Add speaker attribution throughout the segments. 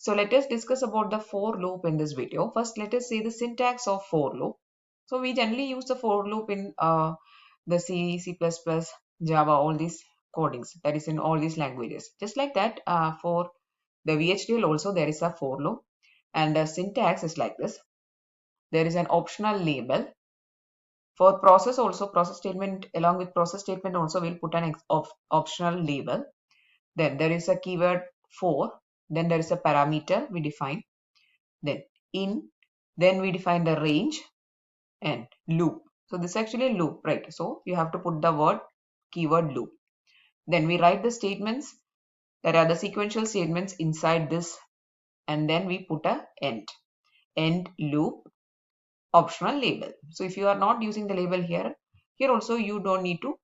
Speaker 1: So let us discuss about the for loop in this video. First, let us see the syntax of for loop. So we generally use the for loop in the C, C++, Java, all these codings, that is in all these languages. Just like that, for the VHDL also there is a for loop, and the syntax is like this. There is an optional label. For process also, process statement, along with process statement also we'll put an optional label. Then there is a keyword for, then there is a parameter we define, then in, then we define the range and loop. So this is actually a loop, right? So you have to put the word keyword loop. Then we write the statements. There are the sequential statements inside this, and then we put a end loop optional label. So if you are not using the label here also you don't need to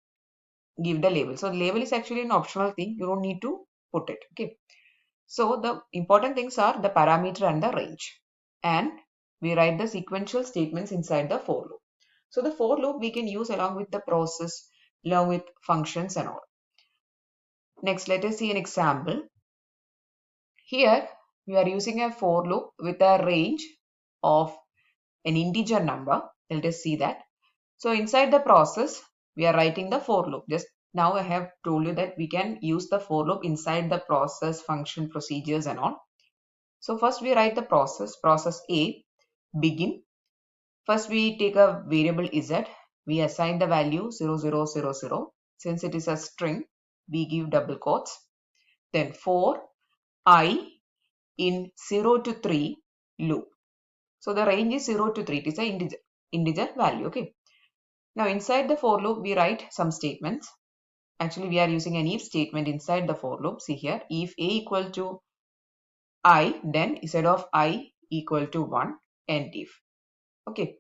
Speaker 1: give the label. So the label is actually an optional thing. You don't need to put it. Okay. So the important things are the parameter and the range. And we write the sequential statements inside the for loop. So the for loop we can use along with the process, along with functions and all. Next, let us see an example. Here we are using a for loop with a range of an integer number. Let us see that. So inside the process, we are writing the for loop. Just now I have told you that we can use the for loop inside the process, function, procedures and all. So first we write the process A, begin. First we take a variable z. We assign the value 0000. Since it is a string, we give double quotes. Then for I in 0 to 3 loop. So the range is 0 to 3. It is an integer value. Okay. Now inside the for loop, we write some statements. Actually, we are using an if statement inside the for loop. See here, if a equal to I, then instead of I equal to 1, end if. Okay.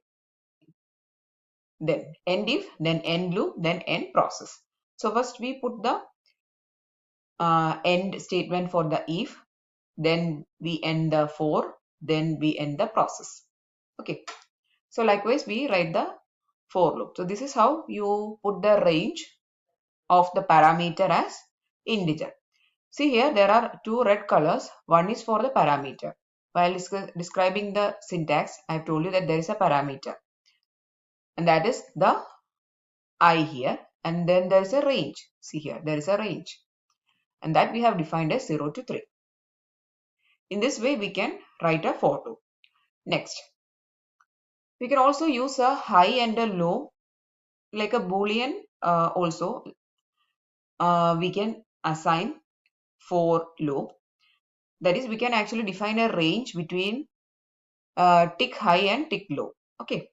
Speaker 1: Then end if, then end loop, then end process. So first we put the end statement for the if, then we end the for, then we end the process. Okay. So likewise, we write the for loop. So this is how you put the range of the parameter as integer. See here, there are two red colors. One is for the parameter. While describing the syntax, I have told you that there is a parameter. And that is the I here. And then there is a range. See here, there is a range. And that we have defined as 0 to 3. In this way, we can write a for loop. Next, we can also use a high and a low, like a boolean also. We can assign for loop. That is, we can actually define a range between tick high and tick low. Okay.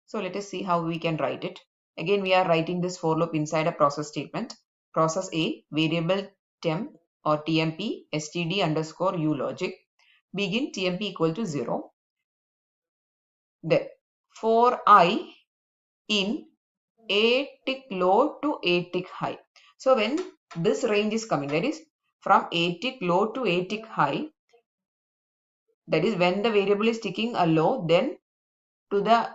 Speaker 1: So let us see how we can write it. Again, we are writing this for loop inside a process statement. Process A, variable temp or tmp std underscore u logic. Begin tmp equal to 0. Then for I in a tick low to a tick high. So when this range is coming, that is from a tick low to a tick high, that is when the variable is ticking a low, then to the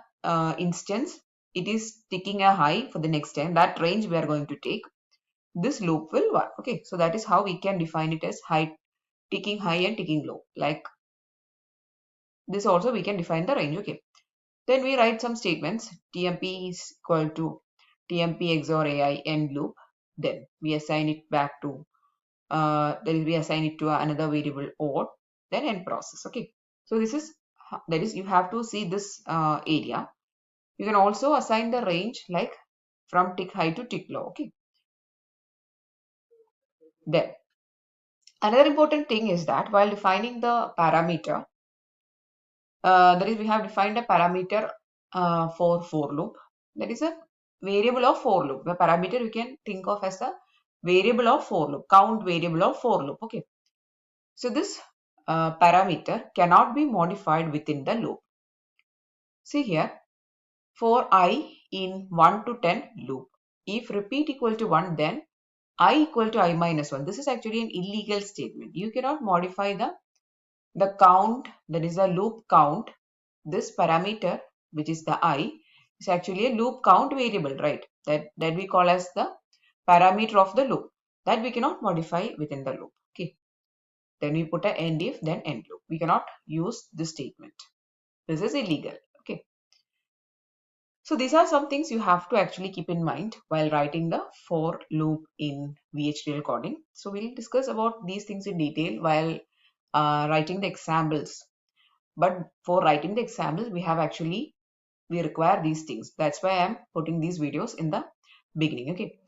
Speaker 1: instance it is ticking a high for the next time. That range we are going to take. This loop will work. Okay, so that is how we can define it as ticking high and ticking low. Like this also we can define the range. Okay, then we write some statements. tmp is equal to tmp XOR ai end loop. Then we assign it back to then we assign it to another variable or then end process. Okay, so this is, that is, you have to see this area. You can also assign the range like from tick high to tick low. Okay. Then another important thing is that while defining the parameter, that is, we have defined a parameter for loop. That is a variable of for loop. The parameter you can think of as a variable of for loop, count variable of for loop. Okay. So this parameter cannot be modified within the loop. See here, for I in 1 to 10 loop. If repeat equal to 1, then I equal to I minus 1. This is actually an illegal statement. You cannot modify the count, that is a loop count. This parameter, which is the I, is actually a loop count variable, right? That we call as the parameter of the loop. That we cannot modify within the loop. Okay. then we put a end if, then end loop. We cannot use this statement. This is illegal. Okay. So these are some things you have to actually keep in mind while writing the for loop in VHDL coding. So we'll discuss about these things in detail while writing the examples. But for writing the examples, we require these things. That's why I'm putting these videos in the beginning. Okay.